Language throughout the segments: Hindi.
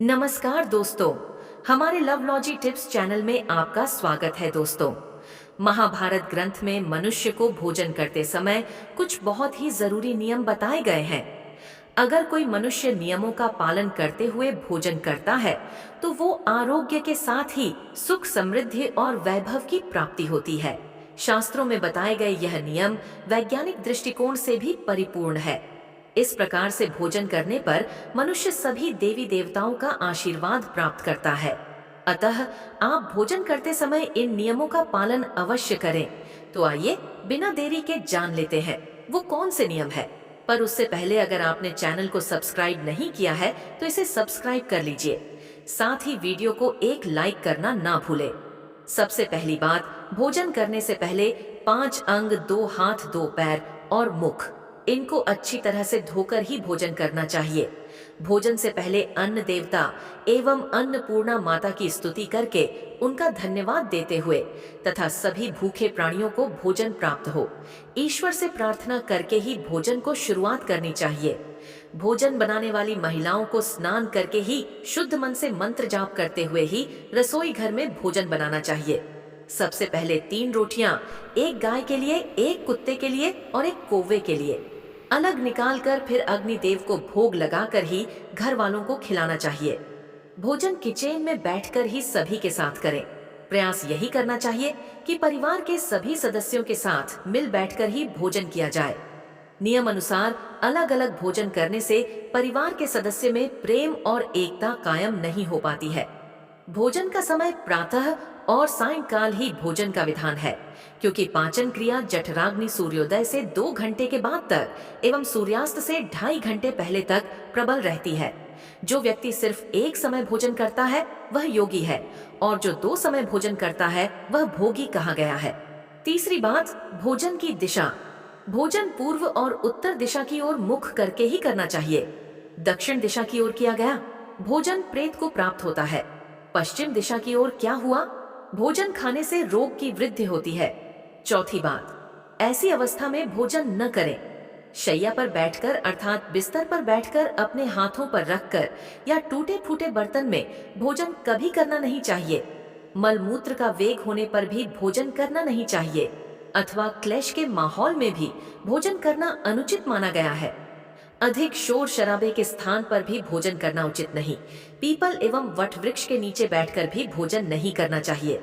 नमस्कार दोस्तों, हमारे लवलॉजी टिप्स चैनल में आपका स्वागत है दोस्तों। महाभारत ग्रंथ में मनुष्य को भोजन करते समय कुछ बहुत ही जरूरी नियम बताए गए हैं। अगर कोई मनुष्य नियमों का पालन करते हुए भोजन करता है, तो वो आरोग्य के साथ ही सुख, समृद्धि और वैभव की प्राप्ति होती है। शास्त्रों में बताए गए यह नियम वैज्ञानिक दृष्टिकोण से भी परिपूर्ण है। इस प्रकार से भोजन करने पर मनुष्य सभी देवी देवताओं का आशीर्वाद प्राप्त करता है। अतः आप भोजन करते समय इन नियमों का पालन अवश्य करें। तो आइए बिना देरी के जान लेते हैं वो कौन से नियम है। पर उससे पहले अगर आपने चैनल को सब्सक्राइब नहीं किया है तो इसे सब्सक्राइब कर लीजिए। साथ ही वीडियो को एक लाइक करना ना भूलें। सबसे पहली बात, भोजन करने से पहले 5 अंग, 2 हाथ, 2 पैर और मुख, इनको अच्छी तरह से धोकर ही भोजन करना चाहिए। भोजन से पहले अन्न देवता एवं अन्नपूर्णा माता की स्तुति करके उनका धन्यवाद देते हुए तथा सभी भूखे प्राणियों को भोजन प्राप्त हो, ईश्वर से प्रार्थना करके ही भोजन को शुरुआत करनी चाहिए। भोजन बनाने वाली महिलाओं को स्नान करके ही शुद्ध मन से मंत्र जाप करते हुए ही रसोई घर में भोजन बनाना चाहिए। सबसे पहले 3 रोटियां, एक गाय के लिए, एक कुत्ते के लिए और एक कौवे के लिए अलग निकालकर फिर अग्निदेव को भोग लगाकर ही घर वालों को खिलाना चाहिए। भोजन किचन में बैठकर ही सभी के साथ करें। प्रयास यही करना चाहिए कि परिवार के सभी सदस्यों के साथ मिल बैठकर ही भोजन किया जाए। नियम अनुसार अलग अलग भोजन करने से परिवार के सदस्य में प्रेम और एकता कायम नहीं हो पाती है। भोजन का समय प्रातः और सायंकाल ही भोजन का विधान है, क्योंकि पाचन क्रिया जठराग्नि सूर्योदय से 2 घंटे के बाद तक एवं सूर्यास्त से 2.5 घंटे पहले तक प्रबल रहती है। जो व्यक्ति सिर्फ एक समय भोजन करता है वह योगी है, और जो 2 समय भोजन करता है वह भोगी कहा गया है। तीसरी बात, भोजन की दिशा। भोजन पूर्व और उत्तर दिशा की ओर मुख करके ही करना चाहिए। दक्षिण दिशा की ओर किया गया, भोजन प्रेत को प्राप्त होता है। पश्चिम दिशा की ओर क्या हुआ, भोजन खाने से रोग की वृद्धि होती है। चौथी बात, ऐसी अवस्था में भोजन न करें। शैया पर बैठकर अर्थात बिस्तर पर बैठकर अपने हाथों पर रखकर या टूटे फूटे बर्तन में भोजन कभी करना नहीं चाहिए। मलमूत्र का वेग होने पर भी भोजन करना नहीं चाहिए, अथवा क्लेश के माहौल में भी भोजन करना अनुचित माना गया है। अधिक शोर शराबे के स्थान पर भी भोजन करना उचित नहीं। पीपल एवं वट वृक्ष के नीचे बैठकर भी भोजन नहीं करना चाहिए।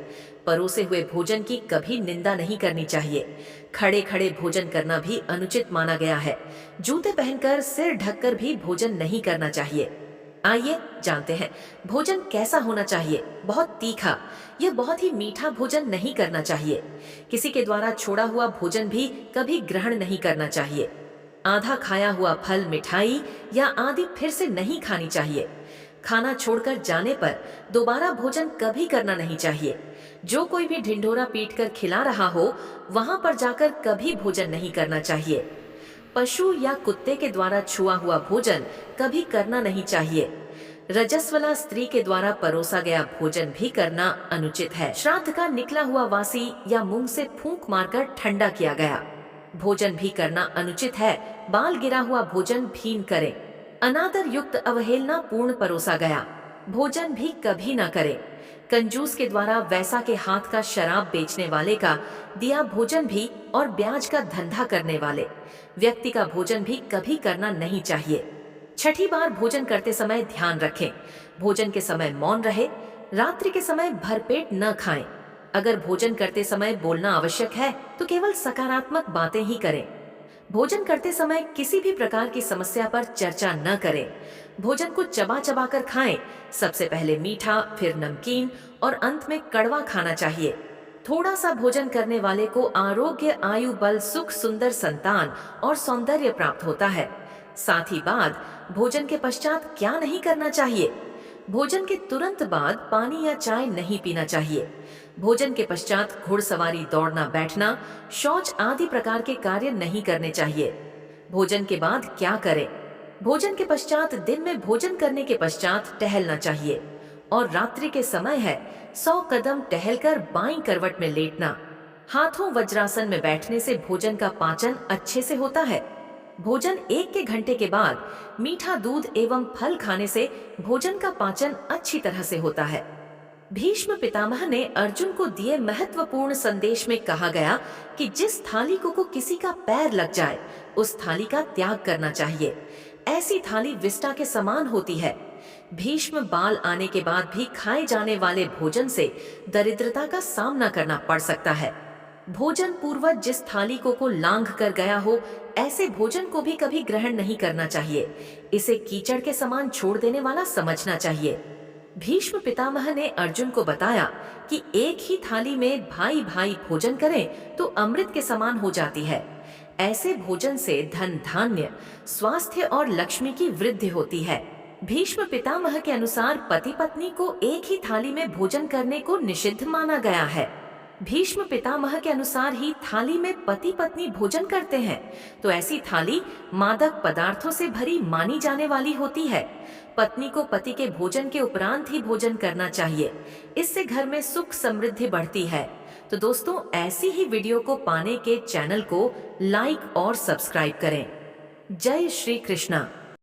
परोसे हुए भोजन की कभी निंदा नहीं करनी चाहिए। खड़े खड़े भोजन करना भी अनुचित माना गया है। जूते पहनकर, सिर ढककर भी भोजन नहीं करना चाहिए। आइए जानते हैं भोजन कैसा होना चाहिए। बहुत तीखा या बहुत ही मीठा भोजन नहीं करना चाहिए। किसी के द्वारा छोड़ा हुआ भोजन भी कभी ग्रहण नहीं करना चाहिए। आधा खाया हुआ फल, मिठाई या आदि फिर से नहीं खानी चाहिए। खाना छोड़कर जाने पर दोबारा भोजन कभी करना नहीं चाहिए। जो कोई भी ढिंढोरा पीटकर खिला रहा हो, वहां पर जाकर कभी भोजन नहीं करना चाहिए। पशु या कुत्ते के द्वारा छुआ हुआ भोजन कभी करना नहीं चाहिए। रजस्वला स्त्री के द्वारा परोसा गया भोजन भी करना अनुचित है। श्राद्ध का निकला हुआ वासी या मुंह से फूंक मारकर ठंडा किया गया भोजन भी करना अनुचित है। बाल गिरा हुआ भोजन भी न करें। अनादर युक्त अवहेलना पूर्ण परोसा गया भोजन भी कभी न करें। कंजूस के द्वारा वैसा के हाथ का शराब बेचने वाले का दिया भोजन भी और ब्याज का धंधा करने वाले व्यक्ति का भोजन भी कभी करना नहीं चाहिए। छठी बार भोजन करते समय ध्यान रखें, भोजन के समय मौन रहे। रात्रि के समय भरपेट न खाएं। अगर भोजन करते समय बोलना आवश्यक है तो केवल सकारात्मक बातें ही करें। भोजन करते समय किसी भी प्रकार की समस्या पर चर्चा न करें। भोजन को चबा चबा कर खाएं। सबसे पहले मीठा, फिर नमकीन और अंत में कड़वा खाना चाहिए। थोड़ा सा भोजन करने वाले को आरोग्य, आयु, बल, सुख, सुंदर संतान और सौंदर्य प्राप्त होता है। साथ ही बाद भोजन के पश्चात क्या नहीं करना चाहिए। भोजन के तुरंत बाद पानी या चाय नहीं पीना चाहिए। भोजन के पश्चात घुड़सवारी, दौड़ना, बैठना, शौच आदि प्रकार के कार्य नहीं करने चाहिए। भोजन के बाद क्या करें। भोजन के पश्चात दिन में भोजन करने के पश्चात टहलना चाहिए, और रात्रि के समय है 100 कदम टहलकर बाईं करवट में लेटना। हाथों वज्रासन में बैठने से भोजन का पाचन अच्छे से होता है। भोजन 1 घंटे के बाद मीठा दूध एवं फल खाने से भोजन का पाचन अच्छी तरह से होता है। भीष्म पितामह ने अर्जुन को दिए महत्वपूर्ण संदेश में कहा गया कि जिस थाली को किसी का पैर लग जाए उस थाली का त्याग करना चाहिए। ऐसी थाली विष्टा के समान होती है। भीष्म बाल आने के बाद भी खाए जाने वाले भोजन से दरिद्रता का सामना करना पड़ सकता है। भोजन पूर्वज जिस थाली को लांघ कर गया हो, ऐसे भोजन को भी कभी ग्रहण नहीं करना चाहिए। इसे कीचड़ के समान छोड़ देने वाला समझना चाहिए। भीष्म पितामह ने अर्जुन को बताया कि एक ही थाली में भाई भाई भोजन करें तो अमृत के समान हो जाती है। ऐसे भोजन से धन धान्य, स्वास्थ्य और लक्ष्मी की वृद्धि होती है। भीष्म पितामह के अनुसार पति पत्नी को एक ही थाली में भोजन करने को निषिद्ध माना गया है। भीष्म पितामह के अनुसार ही थाली में पति पत्नी भोजन करते हैं तो ऐसी थाली मादक पदार्थों से भरी मानी जाने वाली होती है। पत्नी को पति के भोजन के उपरांत ही भोजन करना चाहिए। इससे घर में सुख समृद्धि बढ़ती है। तो दोस्तों, ऐसी ही वीडियो को पाने के चैनल को लाइक और सब्सक्राइब करें। जय श्री कृष्णा।